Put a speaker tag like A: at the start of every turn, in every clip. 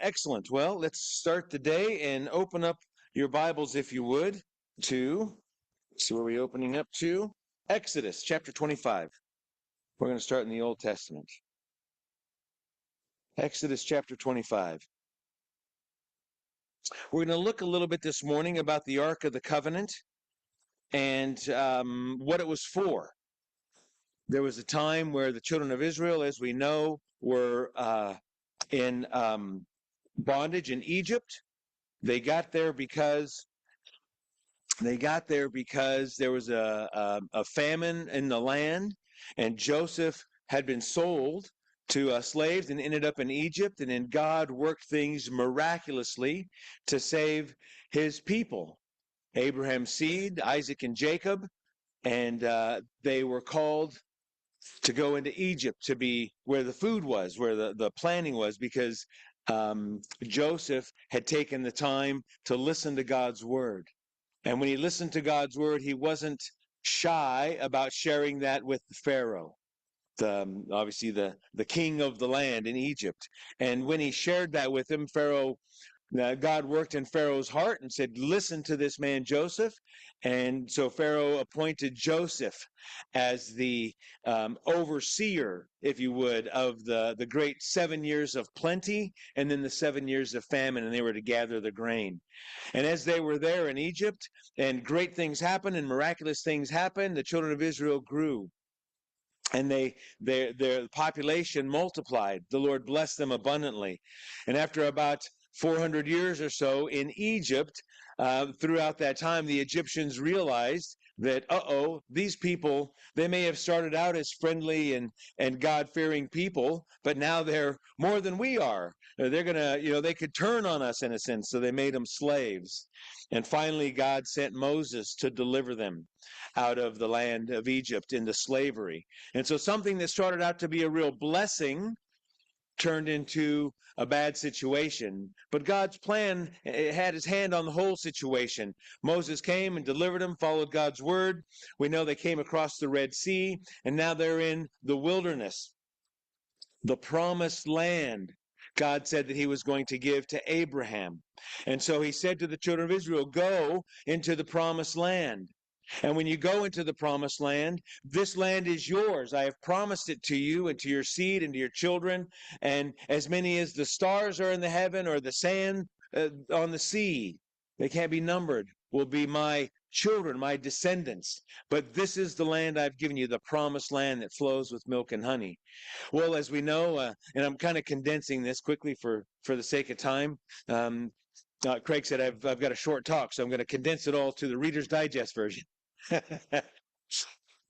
A: Excellent. Well, let's start the day and open up your Bibles, if you would, to see where we're opening up to Exodus chapter 25. We're going to start in the Old Testament. Exodus chapter 25. We're going to look a little bit this morning about the Ark of the Covenant and what it was for. There was a time where the children of Israel, as we know, were in bondage in Egypt. They got there because there was a famine in the land, and Joseph had been sold to slaves and ended up in Egypt. And then God worked things miraculously to save his people, Abraham's seed, Isaac and Jacob, and they were called to go into Egypt to be where the food was, where the planning was, because Joseph had taken the time to listen to God's word. And when he listened to God's word, he wasn't shy about sharing that with Pharaoh, obviously the king of the land in Egypt. And when he shared that with him, God worked in Pharaoh's heart and said, listen to this man Joseph. And so Pharaoh appointed Joseph as the overseer, if you would, of the great 7 years of plenty and then the 7 years of famine, and they were to gather the grain. And as they were there in Egypt, and great things happened and miraculous things happened, the children of Israel grew. And their population multiplied. The Lord blessed them abundantly. And after about 400 years or so in Egypt, throughout that time, the Egyptians realized that, these people, they may have started out as friendly and God-fearing people, but now they're more than we are. They're going to, they could turn on us in a sense, so they made them slaves. And finally, God sent Moses to deliver them out of the land of Egypt into slavery. And so something that started out to be a real blessing turned into a bad situation. But God's plan had his hand on the whole situation. Moses came and delivered them, followed God's word. We know they came across the Red Sea, and now they're in the wilderness, the promised land God said that he was going to give to Abraham. And so he said to the children of Israel, go into the promised land. And when you go into the promised land, this land is yours. I have promised it to you and to your seed and to your children. And as many as the stars are in the heaven or the sand on the sea, they can't be numbered, will be my children, my descendants. But this is the land I've given you, the promised land that flows with milk and honey. Well, as we know, and I'm kind of condensing this quickly for the sake of time. Craig said I've got a short talk, so I'm going to condense it all to the Reader's Digest version.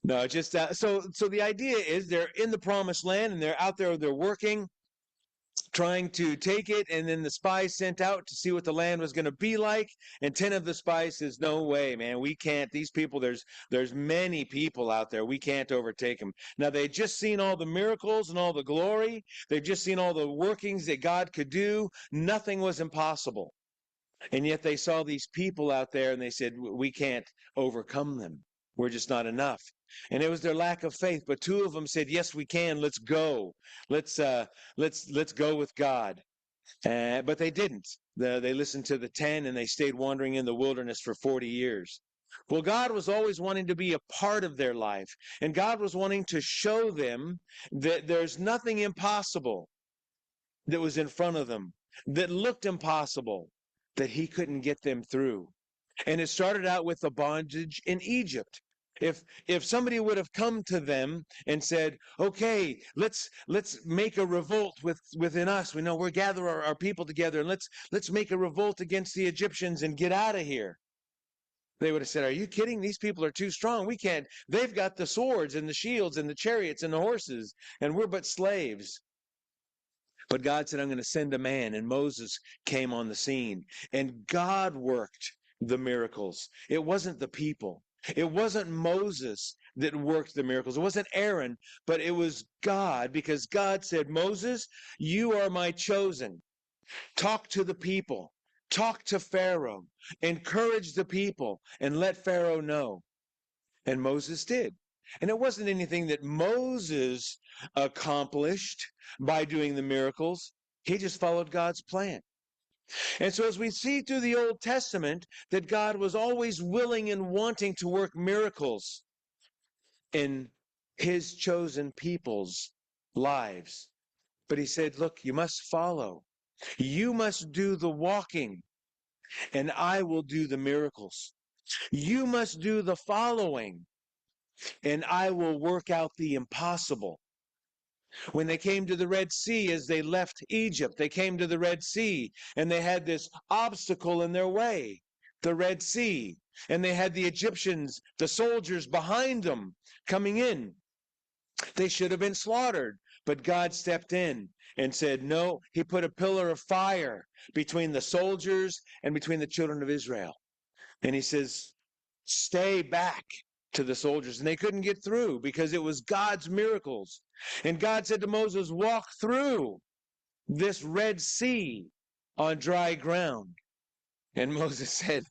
A: No, just so the idea is they're in the promised land and they're out there, they're working, trying to take it, and then the spies sent out to see what the land was going to be like, and 10 of the spies says, no way, man, we can't. These people, there's many people out there, we can't overtake them. Now, they'd just seen all the miracles and all the glory. They've just seen all the workings that God could do. Nothing was impossible. And yet they saw these people out there and they said, we can't overcome them. We're just not enough. And it was their lack of faith. But 2 of them said, yes, we can. Let's go. Let's go with God. But they didn't. They listened to the 10 and they stayed wandering in the wilderness for 40 years. Well, God was always wanting to be a part of their life. And God was wanting to show them that there's nothing impossible that was in front of them, that looked impossible, that he couldn't get them through. And it started out with the bondage in Egypt. If somebody would have come to them and said, okay, let's make a revolt within us. We know we're gather our people together and let's make a revolt against the Egyptians and get out of here. They would have said, are you kidding? These people are too strong. We can't. They've got the swords and the shields and the chariots and the horses, and we're but slaves. But God said, I'm going to send a man. And Moses came on the scene. And God worked the miracles. It wasn't the people. It wasn't Moses that worked the miracles. It wasn't Aaron, but it was God, because God said, Moses, you are my chosen. Talk to the people. Talk to Pharaoh. Encourage the people and let Pharaoh know. And Moses did. And it wasn't anything that Moses accomplished by doing the miracles. He just followed God's plan. And so as we see through the Old Testament that God was always willing and wanting to work miracles in his chosen people's lives. But he said, look, you must follow. You must do the walking, and I will do the miracles. You must do the following, and I will work out the impossible. When they came to the Red Sea, as they left Egypt, they came to the Red Sea, and they had this obstacle in their way, the Red Sea. And they had the Egyptians, the soldiers behind them coming in. They should have been slaughtered. But God stepped in and said, no, he put a pillar of fire between the soldiers and between the children of Israel. And he says, stay back to the soldiers. And they couldn't get through because it was God's miracles. And God said to Moses, walk through this Red Sea on dry ground. And Moses said,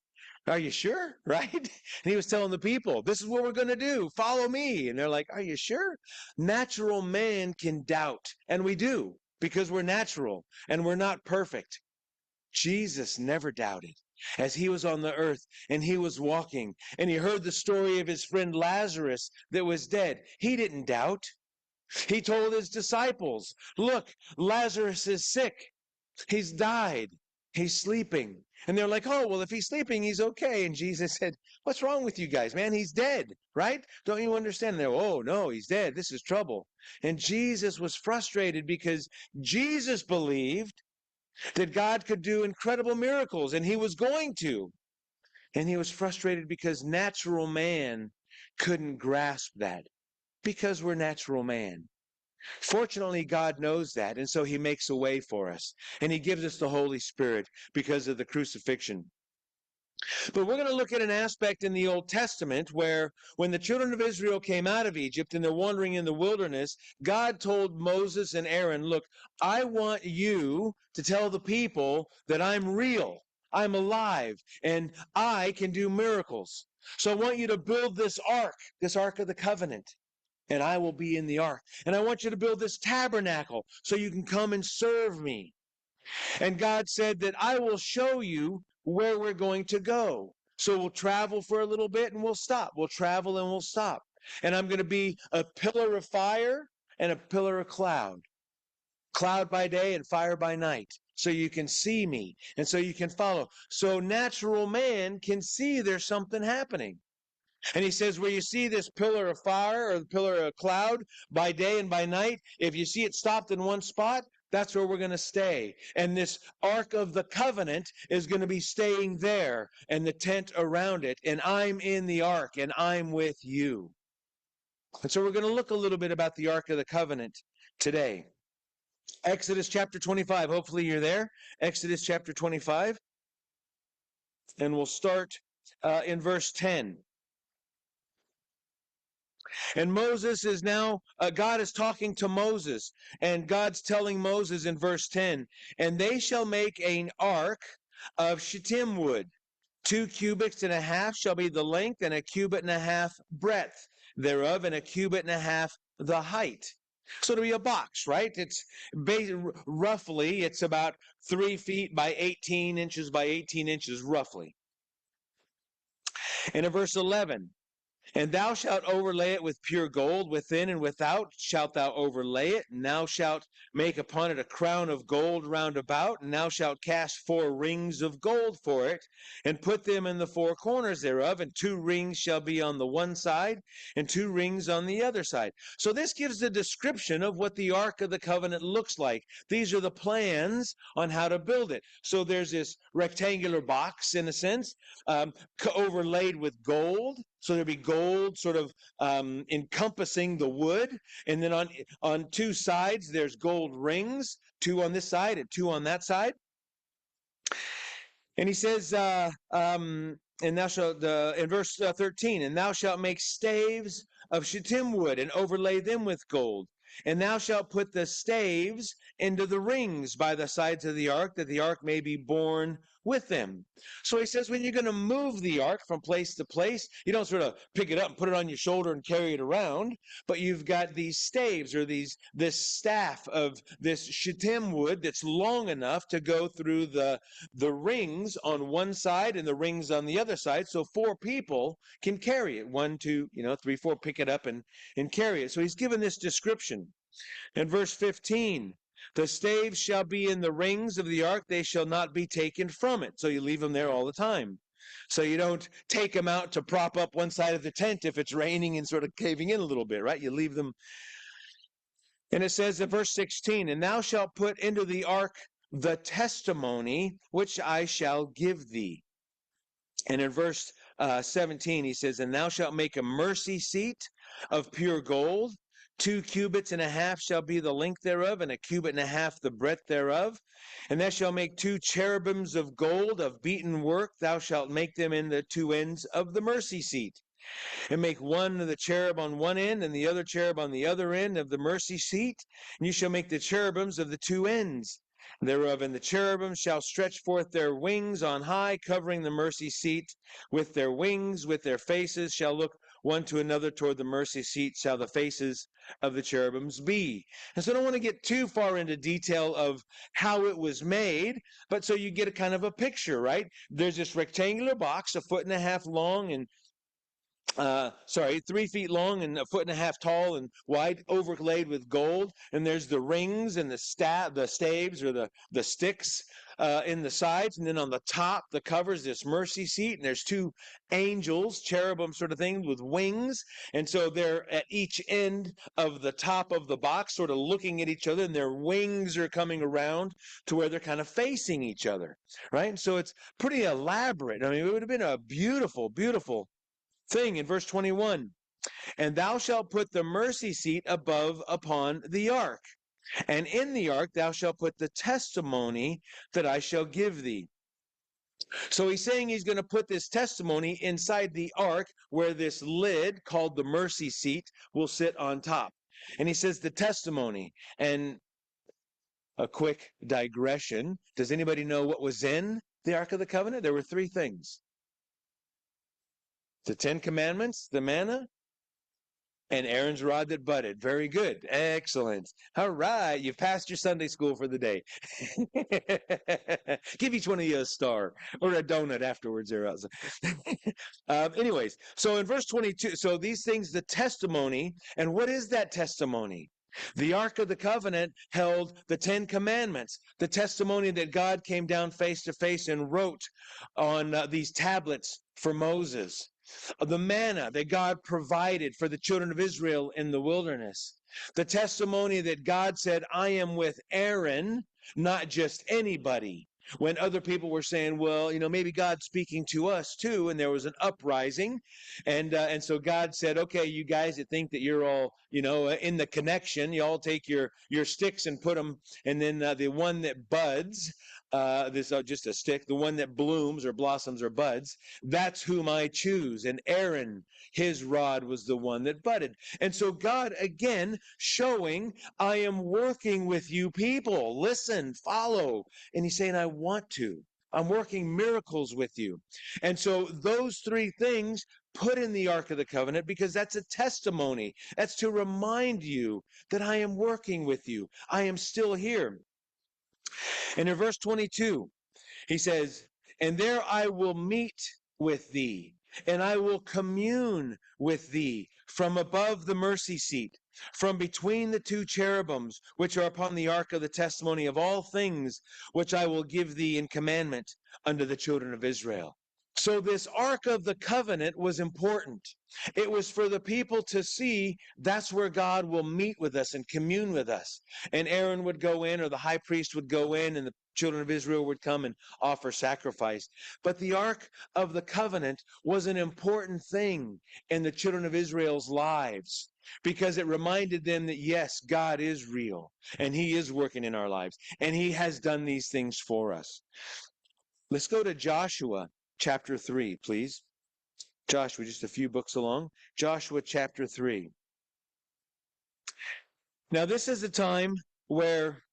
A: are you sure? Right? And he was telling the people, this is what we're going to do. Follow me. And they're like, are you sure? Natural man can doubt. And we do because we're natural and we're not perfect. Jesus never doubted. As he was on the earth and he was walking and he heard the story of his friend Lazarus that was dead, he didn't doubt. He told his disciples, look, Lazarus is sick. He's died. He's sleeping. And they're like, oh, well, if he's sleeping, he's okay. And Jesus said, what's wrong with you guys, man? He's dead, right? Don't you understand? And they're, oh, no, he's dead. This is trouble. And Jesus was frustrated because Jesus believed that God could do incredible miracles, and he was going to. And he was frustrated because natural man couldn't grasp that because we're natural man. Fortunately, God knows that, and so he makes a way for us. And he gives us the Holy Spirit because of the crucifixion. But we're going to look at an aspect in the Old Testament where when the children of Israel came out of Egypt and they're wandering in the wilderness, God told Moses and Aaron, look, I want you to tell the people that I'm real, I'm alive, and I can do miracles. So I want you to build this ark of the covenant. And I will be in the ark. And I want you to build this tabernacle so you can come and serve me. And God said that I will show you where we're going to go. So we'll travel for a little bit and we'll stop. We'll travel and we'll stop. And I'm going to be a pillar of fire and a pillar of cloud. Cloud by day and fire by night. So you can see me and so you can follow. So natural man can see there's something happening. And he says, where you see this pillar of fire or the pillar of cloud by day and by night, if you see it stopped in one spot, that's where we're going to stay. And this Ark of the Covenant is going to be staying there and the tent around it. And I'm in the Ark and I'm with you. And so we're going to look a little bit about the Ark of the Covenant today. Exodus chapter 25. Hopefully you're there. Exodus chapter 25. And we'll start in verse 10. And Moses is now, God is talking to Moses, and God's telling Moses in verse 10, and they shall make an ark of shittim wood. 2 cubits and a half shall be the length, and a cubit and a half breadth thereof, and a cubit and a half the height. So it'll be a box, right? It's roughly, it's about 3 feet by 18 inches by 18 inches, roughly. And in verse 11, and thou shalt overlay it with pure gold, within and without shalt thou overlay it, and thou shalt make upon it a crown of gold round about, and thou shalt cast 4 rings of gold for it, and put them in the 4 corners thereof, and 2 rings shall be on the one side, and 2 rings on the other side. So this gives the description of what the Ark of the Covenant looks like. These are the plans on how to build it. So there's this rectangular box, in a sense, overlaid with gold. So there'll be gold sort of encompassing the wood. And then on 2 sides, there's gold rings, 2 on this side and 2 on that side. And he says, and thou shalt, in verse 13, and thou shalt make staves of shittim wood and overlay them with gold. And thou shalt put the staves into the rings by the sides of the ark, that the ark may be borne with them. So he says, when you're going to move the ark from place to place, you don't sort of pick it up and put it on your shoulder and carry it around, but you've got these staves, or this staff of this shittim wood that's long enough to go through the rings on one side and the rings on the other side, so four people can carry it. One, two, three, four, pick it up and carry it. So he's given this description. In verse 15, the staves shall be in the rings of the ark, they shall not be taken from it. So you leave them there all the time. So you don't take them out to prop up one side of the tent if it's raining and sort of caving in a little bit, right? You leave them. And it says in verse 16, and thou shalt put into the ark the testimony which I shall give thee. And in verse 17, he says, and thou shalt make a mercy seat of pure gold. 2 cubits and a half shall be the length thereof, and 1 cubit and a half the breadth thereof. And thou shalt make 2 cherubims of gold of beaten work. Thou shalt make them in the 2 ends of the mercy seat. And make one of the cherub on one end, and the other cherub on the other end of the mercy seat. And you shall make the cherubims of the 2 ends thereof. And the cherubims shall stretch forth their wings on high, covering the mercy seat with their wings. With their faces shall look one to another toward the mercy seat shall the faces of the cherubims be. And so I don't want to get too far into detail of how it was made, but so you get a kind of a picture, right? There's this rectangular box, 1.5 feet long and 3 feet long and 1.5 feet tall and wide, overlaid with gold. And there's the rings and the staves, or the sticks in the sides. And then on the top, the covers, this mercy seat. And there's 2 angels, cherubim sort of thing, with wings. And so they're at each end of the top of the box, sort of looking at each other. And their wings are coming around to where they're kind of facing each other, right? And so it's pretty elaborate. I mean, it would have been a beautiful, beautiful thing. In verse 21, and thou shalt put the mercy seat above upon the ark, and in the ark thou shalt put the testimony that I shall give thee. So he's saying he's going to put this testimony inside the ark, where this lid called the mercy seat will sit on top. And he says the testimony. And a quick digression, does anybody know what was in the Ark of the Covenant? There were 3 things: the 10 Commandments, the manna, and Aaron's rod that budded. Very good. Excellent. All right. You've passed your Sunday school for the day. Give each one of you a star or a donut afterwards. Or else. Anyways, so in verse 22, so these things, the testimony, and what is that testimony? The Ark of the Covenant held the 10 Commandments, the testimony that God came down face to face and wrote on these tablets for Moses. The manna that God provided for the children of Israel in the wilderness. The testimony that God said, I am with Aaron, not just anybody. When other people were saying, well, maybe God's speaking to us too, and there was an uprising. And so God said, okay, you guys that think that you're all, in the connection, you all take your sticks and put them, and then the one that buds, this just a stick, the one that blooms or blossoms or buds, that's whom I choose. And Aaron, his rod was the one that budded. And so God, again, showing, I am working with you people. Listen, follow. And he's saying, I want to. I'm working miracles with you. And so those 3 things put in the Ark of the Covenant, because that's a testimony. That's to remind you that I am working with you. I am still here. And in verse 22, he says, and there I will meet with thee, and I will commune with thee from above the mercy seat, from between the 2 cherubims, which are upon the ark of the testimony of all things, which I will give thee in commandment unto the children of Israel. So this Ark of the Covenant was important. It was for the people to see that's where God will meet with us and commune with us. And Aaron would go in, or the high priest would go in, and the children of Israel would come and offer sacrifice. But the Ark of the Covenant was an important thing in the children of Israel's lives, because it reminded them that, yes, God is real, and he is working in our lives, and he has done these things for us. Let's go to Joshua chapter 3, please. Joshua, just a few books along. Joshua chapter 3. Now, this is a time where,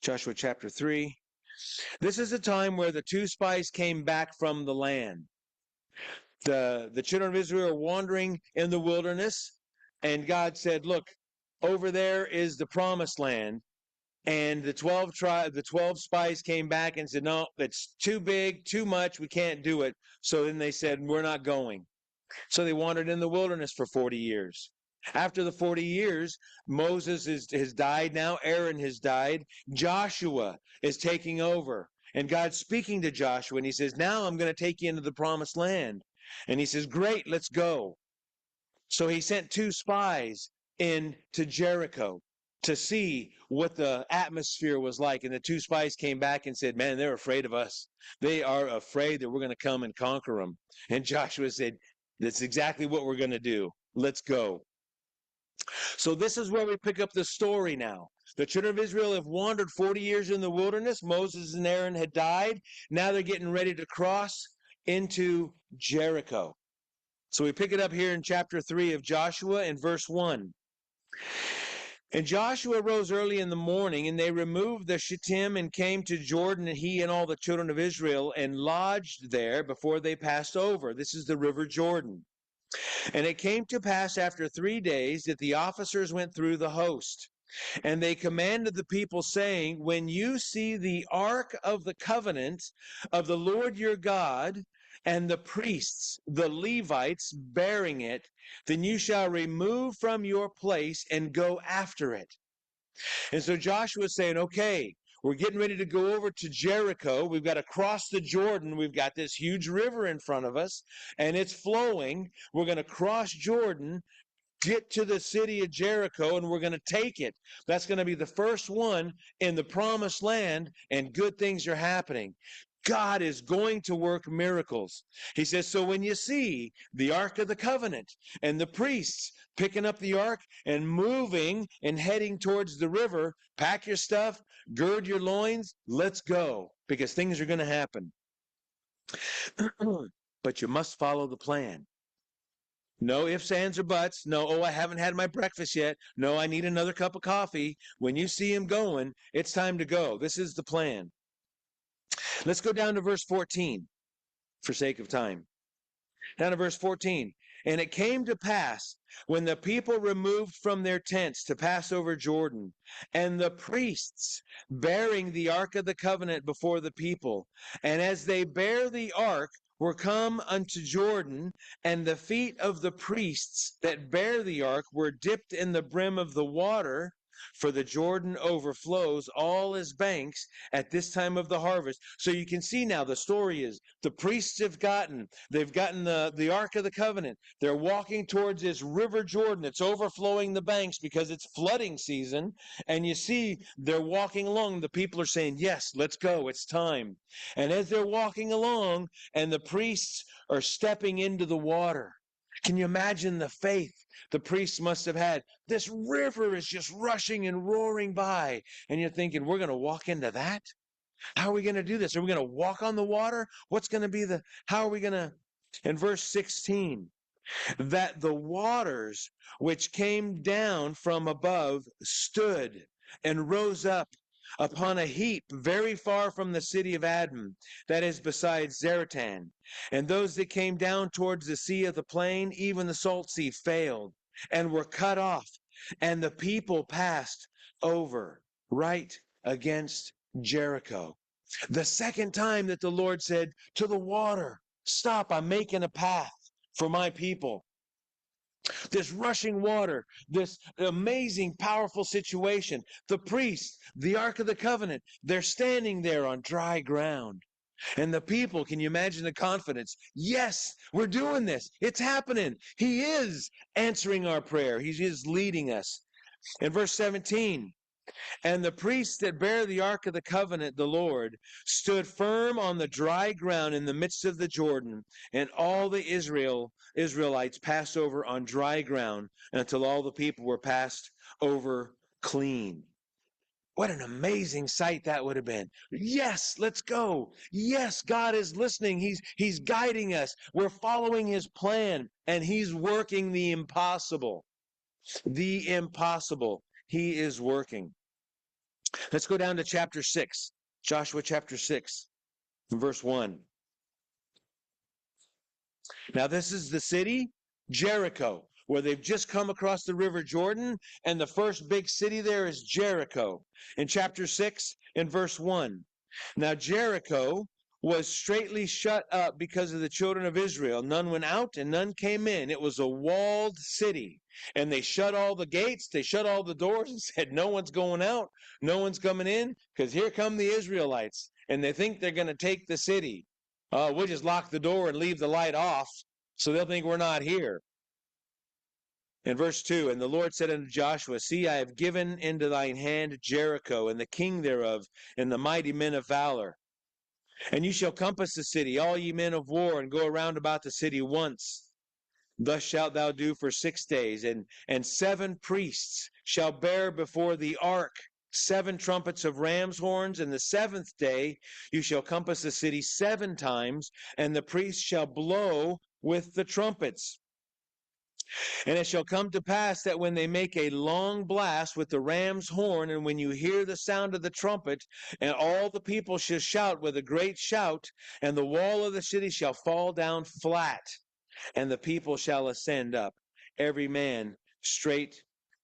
A: Joshua chapter 3. This is a time where the two spies came back from the land. The children of Israel are wandering in the wilderness, and God said, look, over there is the promised land. And the 12 spies came back and said, no, it's too big, too much, we can't do it. So then they said, we're not going. So they wandered in the wilderness for 40 years. After the 40 years, Moses has died now. Aaron has died. Joshua is taking over. And God's speaking to Joshua, and he says, now I'm going to take you into the promised land. And he says, great, let's go. So he sent two spies into Jericho to see what the atmosphere was like. And the two spies came back and said, man, they're afraid of us. They are afraid that we're going to come and conquer them. And Joshua said, that's exactly what we're going to do. Let's go. So this is where we pick up the story now. The children of Israel have wandered 40 years in the wilderness. Moses and Aaron had died. Now they're getting ready to cross into Jericho. So we pick it up here in chapter 3 of Joshua in verse 1. And Joshua rose early in the morning, and they removed the Shittim and came to Jordan, and he and all the children of Israel, and lodged there before they passed over. This is the river Jordan. And it came to pass after 3 days that the officers went through the host. And they commanded the people, saying, when you see the ark of the covenant of the Lord your God, and the priests, the Levites, bearing it, then you shall remove from your place and go after it. And so Joshua is saying, okay, we're getting ready to go over to Jericho. We've got to cross the Jordan. We've got this huge river in front of us, and it's flowing. We're going to cross Jordan, get to the city of Jericho, and we're going to take it. That's going to be the first one in the promised land, and good things are happening. God is going to work miracles. He says, so when you see the Ark of the Covenant and the priests picking up the Ark and moving and heading towards the river, pack your stuff, gird your loins, let's go, because things are going to happen. But you must follow the plan. No ifs, ands, or buts. No, oh, I haven't had my breakfast yet. No, I need another cup of coffee. When you see him going, it's time to go. This is the plan. Let's go down to verse 14 for sake of time. Down to verse 14. And it came to pass when the people removed from their tents to pass over Jordan, and the priests bearing the ark of the covenant before the people, and as they bear the ark, were come unto Jordan, and the feet of the priests that bear the ark were dipped in the brim of the water, for the Jordan overflows all his banks at this time of the harvest. So you can see now the story is the priests they've gotten the Ark of the Covenant. They're walking towards this river Jordan. It's overflowing the banks because it's flooding season. And you see they're walking along. The people are saying, yes, let's go. It's time. And as they're walking along and the priests are stepping into the water, can you imagine the faith the priests must have had? This river is just rushing and roaring by. And you're thinking, we're going to walk into that? How are we going to do this? Are we going to walk on the water? What's going to be how are we going to? In verse 16, that the waters which came down from above stood and rose up upon a heap very far from the city of Adam, that is beside Zaratan. And those that came down towards the sea of the plain, even the salt sea, failed and were cut off, and the people passed over right against Jericho. The second time that the Lord said to the water, stop, I'm making a path for my people. This rushing water, this amazing, powerful situation. The priests, the Ark of the Covenant, they're standing there on dry ground. And the people, can you imagine the confidence? Yes, we're doing this. It's happening. He is answering our prayer. He is leading us. In verse 17, and the priests that bear the ark of the covenant, the Lord, stood firm on the dry ground in the midst of the Jordan, and all the Israelites passed over on dry ground until all the people were passed over clean. What an amazing sight that would have been. Yes, let's go. Yes, God is listening. He's guiding us. We're following his plan, and he's working the impossible. The impossible. he is working. Let's go down to chapter 6, Joshua chapter 6, verse 1. Now, this is the city, Jericho, where they've just come across the river Jordan, and the first big city there is Jericho. In chapter 6, in verse 1. Now, Jericho was straitly shut up because of the children of Israel. None went out and none came in. It was a walled city. And they shut all the gates, they shut all the doors and said, no one's going out, no one's coming in, because here come the Israelites. And they think they're going to take the city. We'll just lock the door and leave the light off, so they'll think we're not here. In verse 2, and the Lord said unto Joshua, see, I have given into thine hand Jericho, and the king thereof, and the mighty men of valor. And you shall compass the city, all ye men of war, and go around about the city once. Thus shalt thou do for 6 days, and 7 priests shall bear before the ark 7 trumpets of ram's horns, and the 7th day you shall compass the city 7 times, and the priests shall blow with the trumpets. And it shall come to pass that when they make a long blast with the ram's horn, and when you hear the sound of the trumpet, and all the people shall shout with a great shout, and the wall of the city shall fall down flat, and the people shall ascend up, every man straight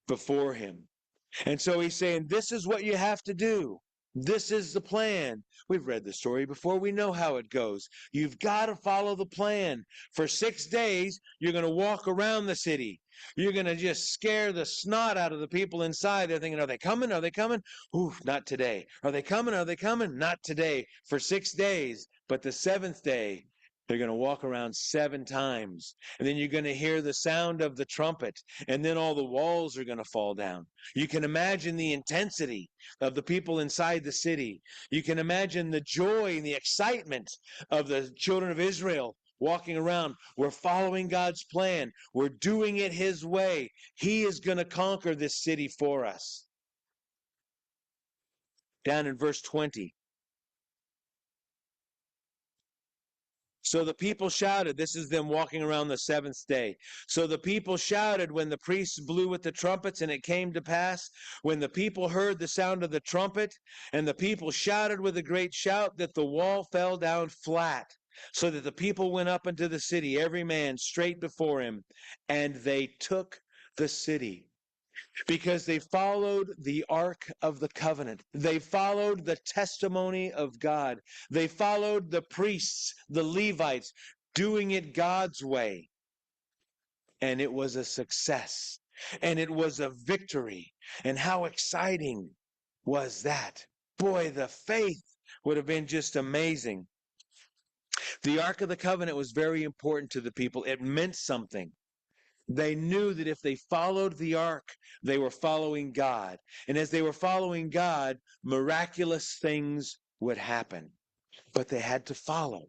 A: before him. And so he's saying, this is what you have to do. This is the plan. We've read the story before. We know how it goes. You've got to follow the plan. For 6 days, you're going to walk around the city. You're going to just scare the snot out of the people inside. They're thinking, are they coming? Are they coming? Oof, not today. Are they coming? Are they coming? Not today. For 6 days. But the 7th day, they're going to walk around 7 times. And then you're going to hear the sound of the trumpet. And then all the walls are going to fall down. You can imagine the intensity of the people inside the city. You can imagine the joy and the excitement of the children of Israel walking around. We're following God's plan. We're doing it His way. He is going to conquer this city for us. Down in verse 20. So the people shouted, this is them walking around the 7th day. So the people shouted when the priests blew with the trumpets, and it came to pass, when the people heard the sound of the trumpet, and the people shouted with a great shout, that the wall fell down flat, so that the people went up into the city, every man straight before him, and they took the city. Because they followed the Ark of the Covenant. They followed the testimony of God. They followed the priests, the Levites, doing it God's way. And it was a success. And it was a victory. And how exciting was that? Boy, the faith would have been just amazing. The Ark of the Covenant was very important to the people. It meant something. They knew that if they followed the ark, they were following God. And as they were following God, miraculous things would happen. But they had to follow.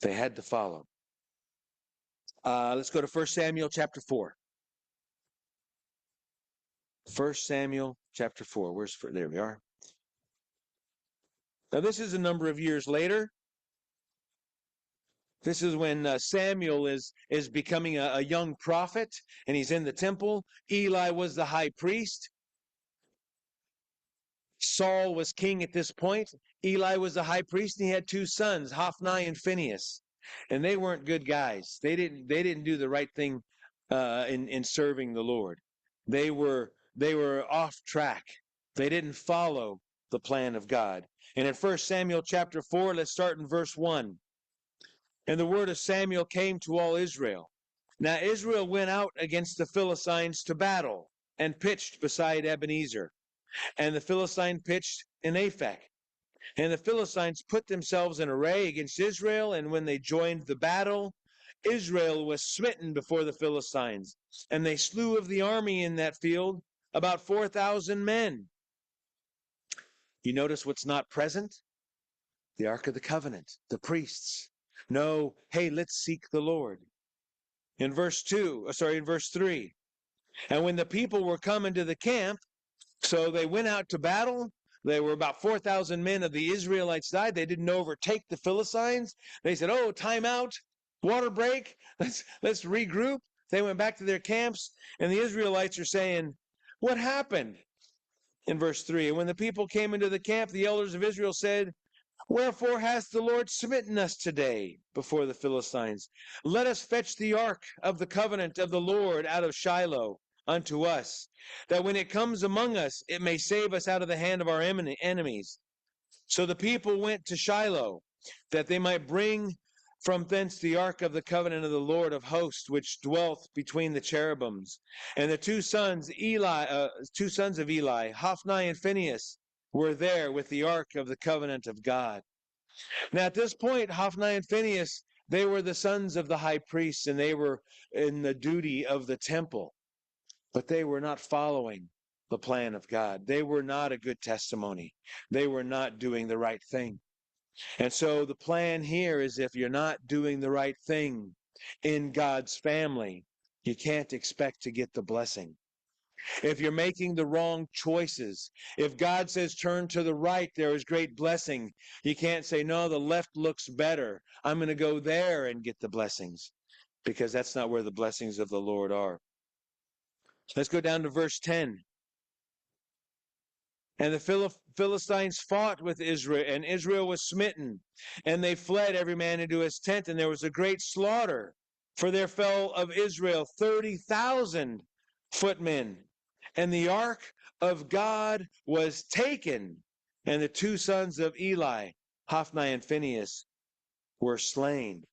A: They had to follow. Let's go to 1 Samuel chapter 4. 1 Samuel chapter 4. There we are. Now this is a number of years later. This is when Samuel is becoming a young prophet, and he's in the temple. Eli was the high priest. Saul was king at this point. Eli was the high priest, and he had 2 sons, Hophni and Phinehas. And they weren't good guys. They didn't do the right thing in serving the Lord. They were off track. They didn't follow the plan of God. And in 1 Samuel chapter 4, let's start in verse 1. And the word of Samuel came to all Israel. Now Israel went out against the Philistines to battle, and pitched beside Ebenezer. And the Philistine pitched in Aphek. And the Philistines put themselves in array against Israel, and when they joined the battle, Israel was smitten before the Philistines. And they slew of the army in that field about 4,000 men. You notice what's not present? The Ark of the Covenant, the priests. No, hey, let's seek the Lord. In verse 3. And when the people were coming to the camp, so they went out to battle. There were about 4,000 men of the Israelites died. They didn't overtake the Philistines. They said, oh, time out, water break, let's regroup. They went back to their camps, and the Israelites are saying, what happened? In verse 3, and when the people came into the camp, the elders of Israel said, wherefore hath the Lord smitten us today before the Philistines? Let us fetch the ark of the covenant of the Lord out of Shiloh unto us, that when it comes among us, it may save us out of the hand of our enemies. So the people went to Shiloh, that they might bring from thence the ark of the covenant of the Lord of hosts, which dwelt between the cherubims. And the two sons of Eli, Hophni and Phinehas, were there with the ark of the covenant of God. Now at this point, Hophni and Phinehas, they were the sons of the high priest, and they were in the duty of the temple, but they were not following the plan of God. They were not a good testimony. They were not doing the right thing. And so the plan here is, if you're not doing the right thing in God's family, you can't expect to get the blessing. If you're making the wrong choices, if God says turn to the right, there is great blessing, you can't say, no, the left looks better, I'm going to go there and get the blessings, because that's not where the blessings of the Lord are. Let's go down to verse 10. And the Philistines fought with Israel, and Israel was smitten. And they fled every man into his tent, and there was a great slaughter. For there fell of Israel 30,000 footmen. And the ark of God was taken, and the two sons of Eli, Hophni and Phinehas, were slain.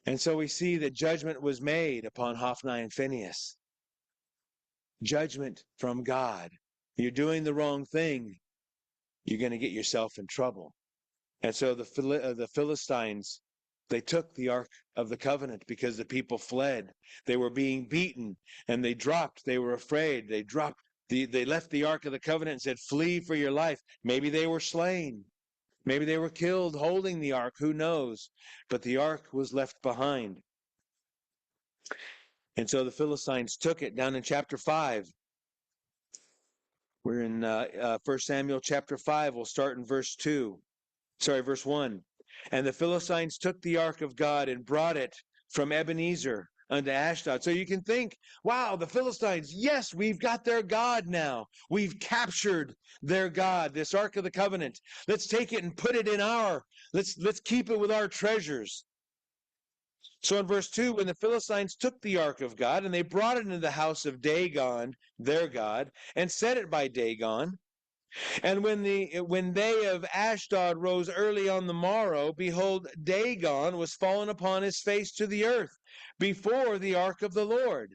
A: And so we see that judgment was made upon Hophni and Phinehas. Judgment from God. You're doing the wrong thing, you're going to get yourself in trouble. And so the Philistines, they took the Ark of the Covenant because the people fled. They were being beaten, and they dropped. They were afraid. They left the Ark of the Covenant and said, flee for your life. Maybe they were slain. Maybe they were killed holding the Ark. Who knows? But the Ark was left behind. And so the Philistines took it. Down in chapter 5. We're in 1 Samuel chapter 5. We'll start in verse 1. And the Philistines took the ark of God and brought it from Ebenezer unto Ashdod. So you can think, wow, the Philistines, yes, we've got their God now. We've captured their God, this Ark of the Covenant. Let's take it and put it in let's keep it with our treasures. So in verse 2, when the Philistines took the ark of God, and they brought it into the house of Dagon, their god, and set it by Dagon, and when they of Ashdod rose early on the morrow, behold, Dagon was fallen upon his face to the earth before the ark of the Lord.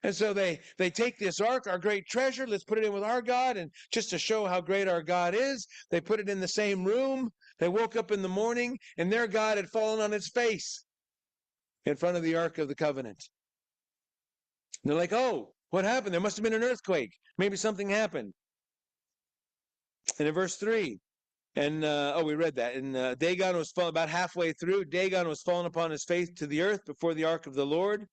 A: And so they take this ark, our great treasure, let's put it in with our God, and just to show how great our God is, they put it in the same room. They woke up in the morning, and their God had fallen on its face in front of the Ark of the Covenant. And they're like, oh, what happened? There must have been an earthquake. Maybe something happened. And in verse 3, and we read that. And Dagon was fallen, about halfway through, Dagon was fallen upon his face to the earth before the ark of the Lord.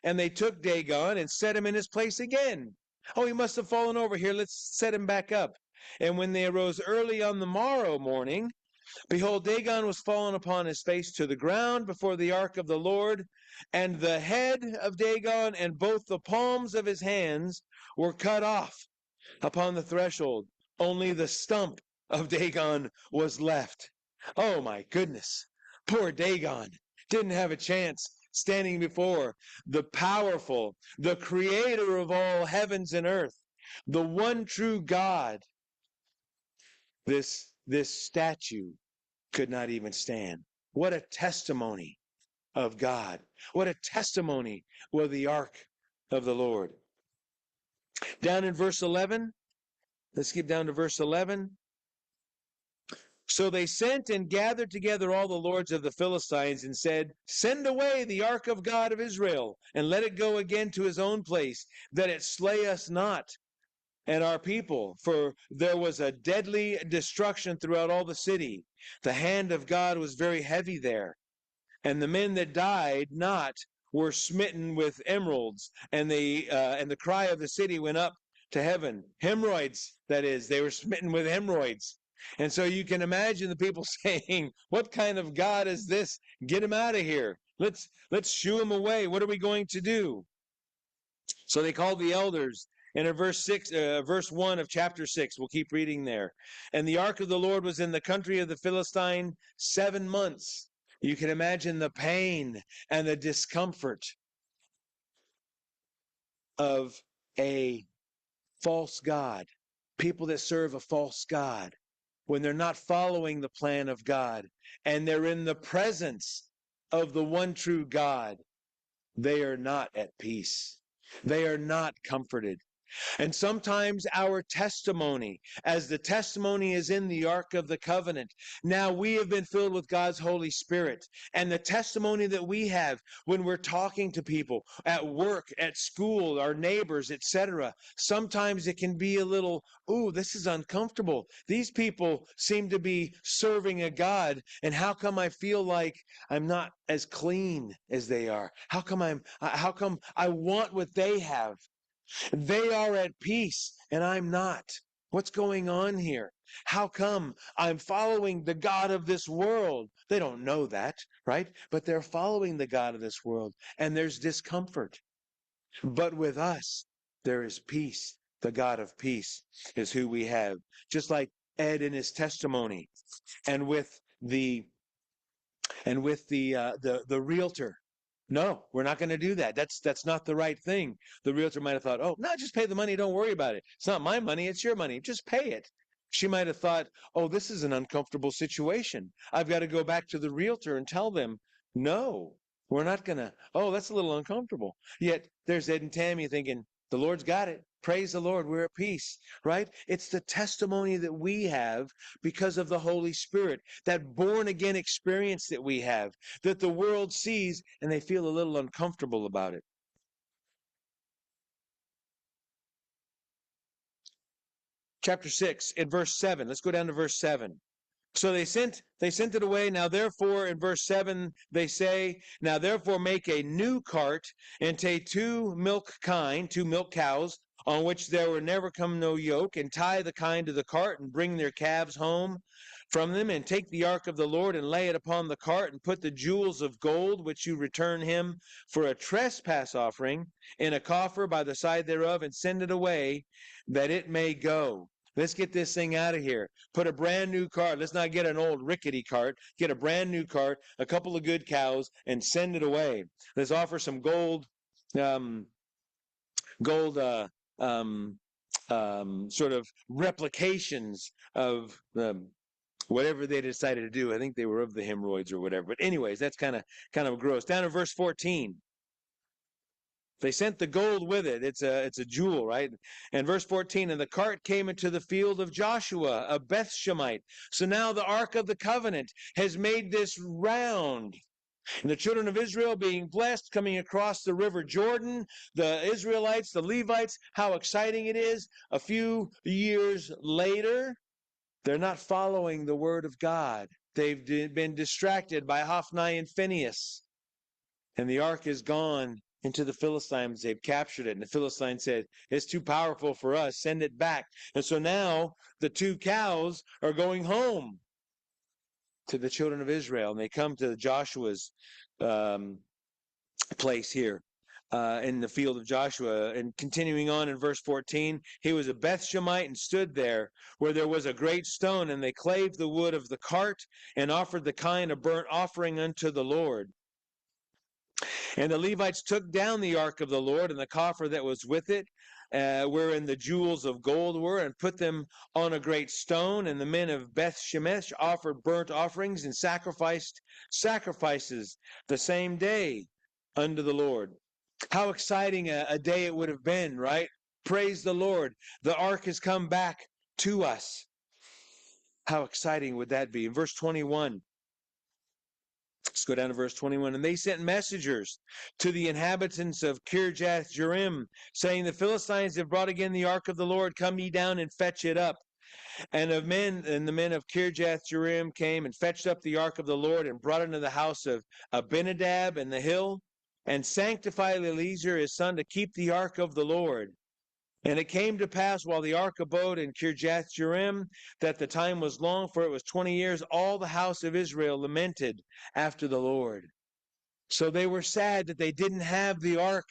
A: And they took Dagon and set him in his place again. Oh, he must have fallen over here. Let's set him back up. And when they arose early on the morrow morning, behold, Dagon was fallen upon his face to the ground before the ark of the Lord, and the head of Dagon and both the palms of his hands were cut off upon the threshold. Only the stump of Dagon was left. Oh my goodness. Poor Dagon didn't have a chance standing before the powerful, the creator of all heavens and earth, the one true God. This statue could not even stand. What a testimony of God. What a testimony was the ark of the Lord. Down in verse 11, let's skip down to verse 11. So they sent and gathered together all the lords of the Philistines and said, send away the ark of God of Israel, and let it go again to his own place, that it slay us not and our people. For there was a deadly destruction throughout all the city. The hand of God was very heavy there. And the men that died not were smitten with emeralds, and the cry of the city went up to heaven. Hemorrhoids, that is, they were smitten with hemorrhoids. And so you can imagine the people saying, what kind of God is this? Get him out of here. Let's shoo him away. What are we going to do? So they called the elders And in verse 1 of chapter 6, we'll keep reading there. And the ark of the Lord was in the country of the Philistine 7 months. You can imagine the pain and the discomfort of a false God, people that serve a false God, when they're not following the plan of God and they're in the presence of the one true God, they are not at peace. They are not comforted. And sometimes our testimony, as the testimony is in the Ark of the Covenant, now we have been filled with God's Holy Spirit. And the testimony that we have when we're talking to people at work, at school, our neighbors, etc., sometimes it can be a little, ooh, this is uncomfortable. These people seem to be serving a God, and how come I feel like I'm not as clean as they are? How come I want what they have? They are at peace and I'm not. What's going on here? How come I'm following the God of this world? They don't know that, right? But they're following the God of this world and there's discomfort. But with us, there is peace. The God of peace is who we have. Just like Ed in his testimony and with the the realtor. No, we're not going to do that. That's not the right thing. The realtor might have thought, "Oh, no, just pay the money. Don't worry about it. It's not my money. It's your money. Just pay it." She might have thought, "Oh, this is an uncomfortable situation. I've got to go back to the realtor and tell them, no, we're not going to. Oh, that's a little uncomfortable." Yet there's Ed and Tammy thinking, "The Lord's got it. Praise the Lord. We're at peace." Right? It's the testimony that we have because of the Holy Spirit, that born again experience that we have, that the world sees and they feel a little uncomfortable about it. Chapter 6, in verse 7. Let's go down to verse 7. So they sent it away. Now therefore, in verse 7, they say, now therefore make a new cart, and take two milk cows, on which there were never come no yoke, and tie the kine to the cart, and bring their calves home from them, and take the ark of the Lord, and lay it upon the cart, and put the jewels of gold which you return him for a trespass offering in a coffer by the side thereof, and send it away, that it may go. Let's get this thing out of here. Put a brand new cart. Let's not get an old rickety cart. Get a brand new cart, a couple of good cows, and send it away. Let's offer some gold, um, gold, sort of replications of whatever they decided to do. I think they were of the hemorrhoids or whatever. But anyways, that's kind of gross. Down in verse 14. They sent the gold with it. It's a jewel, right? And verse 14, and the cart came into the field of Joshua, a Beth-Shemite. So now the Ark of the Covenant has made this round. And the children of Israel being blessed, coming across the river Jordan, the Israelites, the Levites, how exciting it is. A few years later, they're not following the word of God. They've been distracted by Hophni and Phinehas. And the ark is gone into the Philistines. They've captured it. And the Philistines said, it's too powerful for us. Send it back. And so now the two cows are going home to the children of Israel. And they come to Joshua's place here in the field of Joshua. And continuing on in verse 14, he was a Beth-Shemite and stood there where there was a great stone. And they clave the wood of the cart and offered the kine a burnt offering unto the Lord. And the Levites took down the ark of the Lord and the coffer that was with it, wherein the jewels of gold were, and put them on a great stone. And the men of Beth Shemesh offered burnt offerings and sacrificed sacrifices the same day unto the Lord. How exciting a day it would have been, right? Praise the Lord. The ark has come back to us. How exciting would that be? In verse 21. Let's go down to verse 21. And they sent messengers to the inhabitants of Kirjath Jearim, saying, the Philistines have brought again the ark of the Lord. Come ye down and fetch it up. And the men of Kirjath Jearim came and fetched up the ark of the Lord and brought it into the house of Abinadab in the hill, and sanctified Eleazar his son to keep the ark of the Lord. And it came to pass while the ark abode in Kirjath Jearim that the time was long, for it was 20 years, all the house of Israel lamented after the Lord. So they were sad that they didn't have the ark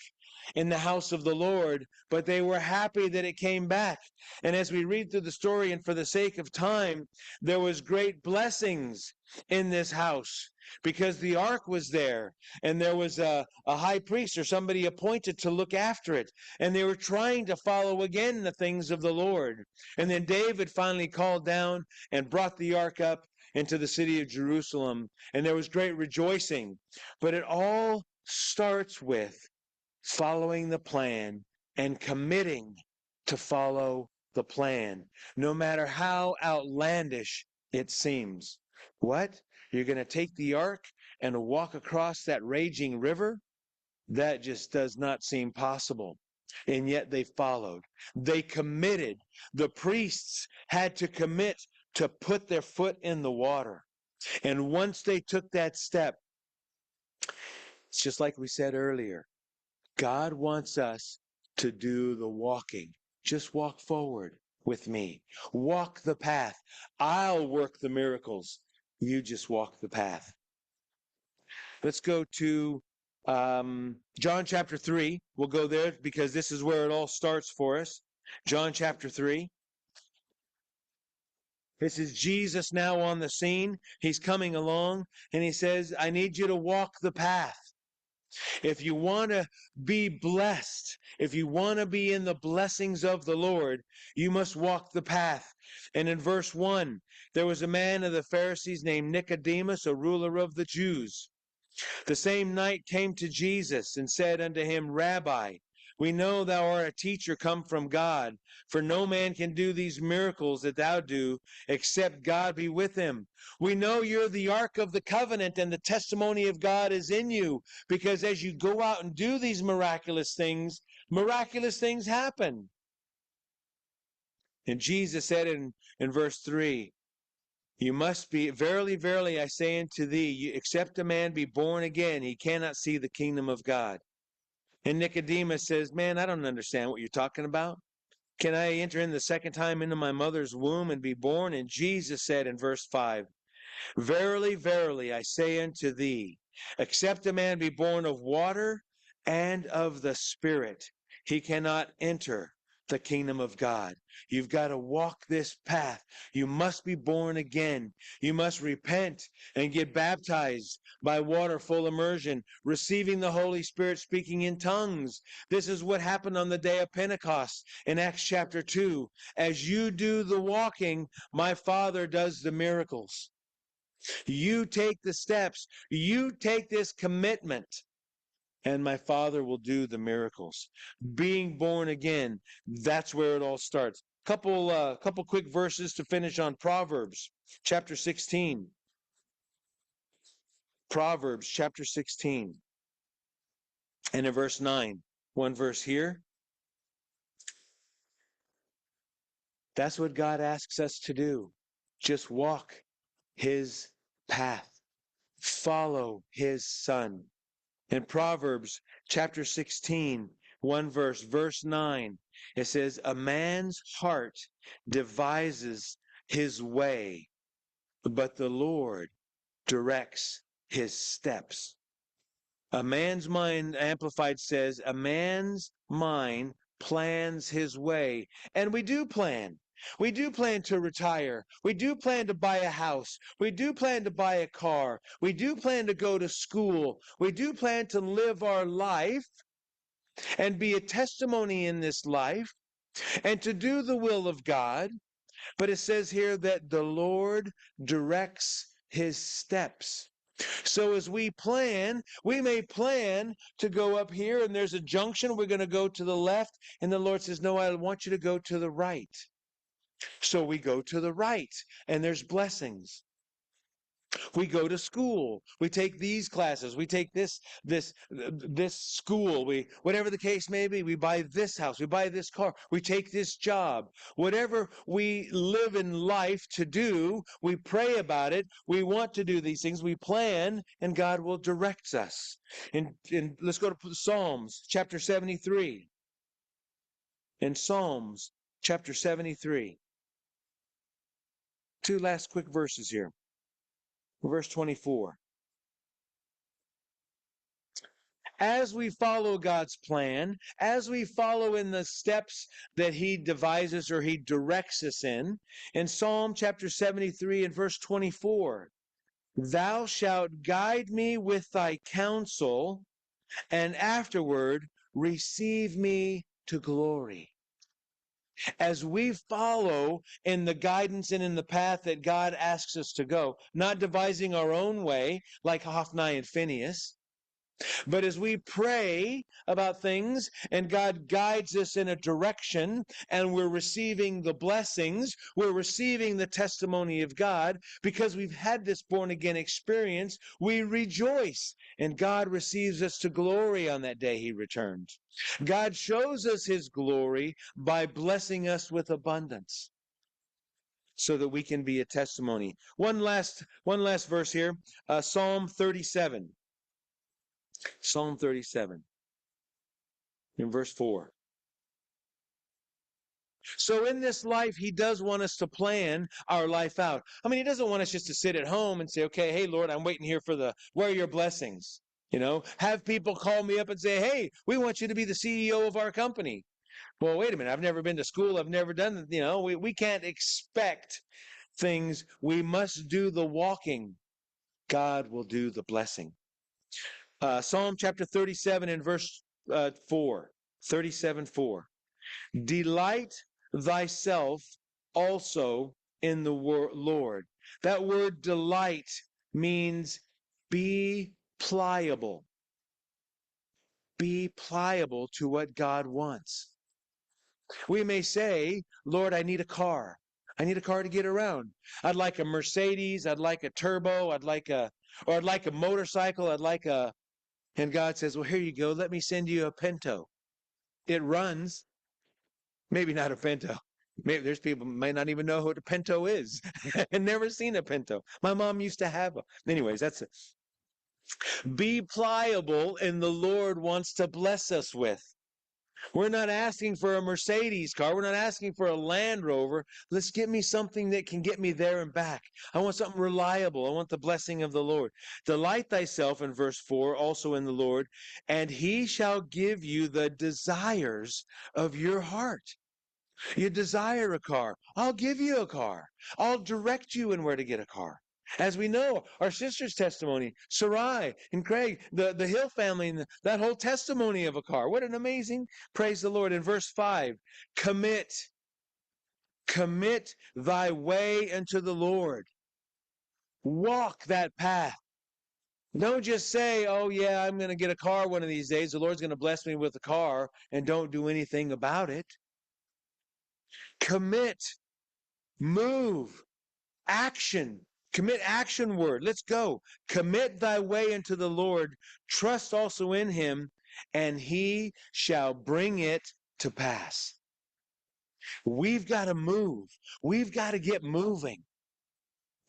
A: in the house of the Lord, but they were happy that it came back. And as we read through the story, and for the sake of time, there was great blessings in this house because the ark was there, and there was a high priest or somebody appointed to look after it. And they were trying to follow again the things of the Lord. And then David finally called down and brought the ark up into the city of Jerusalem, and there was great rejoicing. But it all starts with following the plan and committing to follow the plan, no matter how outlandish it seems. What? You're going to take the ark and walk across that raging river? That just does not seem possible. And yet they followed. They committed. The priests had to commit to put their foot in the water. And once they took that step, it's just like we said earlier, God wants us to do the walking. Just walk forward with me. Walk the path. I'll work the miracles. You just walk the path. Let's go to John chapter 3. We'll go there because this is where it all starts for us. John chapter 3. This is Jesus now on the scene. He's coming along and he says, I need you to walk the path. If you want to be blessed, if you want to be in the blessings of the Lord, you must walk the path. And in verse 1, there was a man of the Pharisees named Nicodemus, a ruler of the Jews. The same night came to Jesus and said unto him, Rabbi, we know thou art a teacher come from God, for no man can do these miracles that thou do, except God be with him. We know you're the ark of the covenant, and the testimony of God is in you, because as you go out and do these miraculous things happen. And Jesus said in verse 3, you must be, verily, verily, I say unto thee, except a man be born again, he cannot see the kingdom of God. And Nicodemus says, man, I don't understand what you're talking about. Can I enter in the second time into my mother's womb and be born? And Jesus said in verse 5, verily, verily, I say unto thee, except a man be born of water and of the Spirit, he cannot enter the kingdom of God. You've got to walk this path. You must be born again. You must repent and get baptized by water, full immersion, receiving the Holy Spirit, speaking in tongues. This is what happened on the day of Pentecost in Acts chapter 2. As you do the walking, my Father does the miracles. You take the steps. You take this commitment, and my Father will do the miracles. Being born again, that's where it all starts. Couple quick verses to finish on Proverbs chapter 16. Proverbs chapter 16 and in verse 9. One verse here. That's what God asks us to do. Just walk his path. Follow his son. In Proverbs chapter 16, one verse, verse 9, it says, a man's heart devises his way, but the Lord directs his steps. A man's mind, Amplified says, a man's mind plans his way. And we do plan. We do plan to retire. We do plan to buy a house. We do plan to buy a car. We do plan to go to school. We do plan to live our life and be a testimony in this life and to do the will of God. But it says here that the Lord directs his steps. So as we plan, we may plan to go up here and there's a junction. We're going to go to the left. And the Lord says, no, I want you to go to the right. So we go to the right and there's blessings. We go to school. We take these classes. We take this school. We, whatever the case may be, we buy this house. We buy this car. We take this job. Whatever we live in life to do, we pray about it. We want to do these things. We plan, and God will direct us. And let's go to Psalms chapter 73. In Psalms chapter 73. Two last quick verses here. Verse 24. As we follow God's plan, as we follow in the steps that he devises or he directs us in Psalm chapter 73 and verse 24, thou shalt guide me with thy counsel, and afterward receive me to glory. As we follow in the guidance and in the path that God asks us to go, not devising our own way like Hophni and Phinehas, but as we pray about things and God guides us in a direction and we're receiving the blessings, we're receiving the testimony of God because we've had this born again experience, we rejoice and God receives us to glory on that day he returns. God shows us his glory by blessing us with abundance so that we can be a testimony. One last verse here, Psalm 37. Psalm 37 in verse 4. So in this life, he does want us to plan our life out. I mean, he doesn't want us just to sit at home and say, okay, hey, Lord, I'm waiting here for where are your blessings? You know, have people call me up and say, hey, we want you to be the CEO of our company. Well, wait a minute. I've never been to school. I've never done, we can't expect things. We must do the walking. God will do the blessing. Psalm chapter 37 and verse 4, 37:4. Delight thyself also in the Lord. That word delight means be pliable. Be pliable to what God wants. We may say, Lord, I need a car. I need a car to get around. I'd like a Mercedes. I'd like a turbo. I'd like a motorcycle. And God says, well, here you go. Let me send you a Pinto. It runs. Maybe not a Pinto. Maybe there's people who may not even know what a Pinto is and never seen a Pinto. My mom used to have them. Anyways, that's it. Be pliable, and the Lord wants to bless us with. We're not asking for a Mercedes car. We're not asking for a Land Rover. Let's get me something that can get me there and back. I want something reliable. I want the blessing of the Lord. Delight thyself, in verse 4, also in the Lord, and he shall give you the desires of your heart. You desire a car. I'll give you a car. I'll direct you in where to get a car. As we know, our sister's testimony, Sarai and Craig, the Hill family, and that whole testimony of a car. What an amazing, praise the Lord. In verse 5, commit thy way unto the Lord. Walk that path. Don't just say, oh yeah, I'm going to get a car one of these days. The Lord's going to bless me with a car, and don't do anything about it. Commit. Move. Action. Commit action word. Let's go. Commit thy way unto the Lord. Trust also in him, and he shall bring it to pass. We've got to move. We've got to get moving.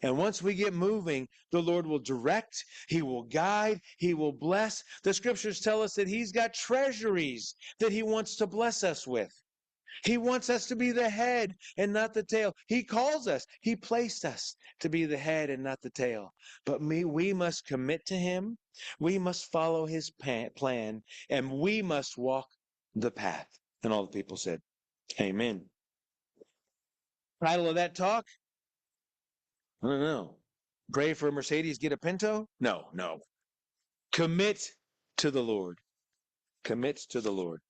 A: And once we get moving, the Lord will direct, he will guide, he will bless. The scriptures tell us that he's got treasuries that he wants to bless us with. He wants us to be the head and not the tail. He calls us. He placed us to be the head and not the tail. But we must commit to him. We must follow his plan, and we must walk the path. And all the people said, amen. Title of that talk? I don't know. Pray for a Mercedes, get a Pinto? No. Commit to the Lord. Commit to the Lord.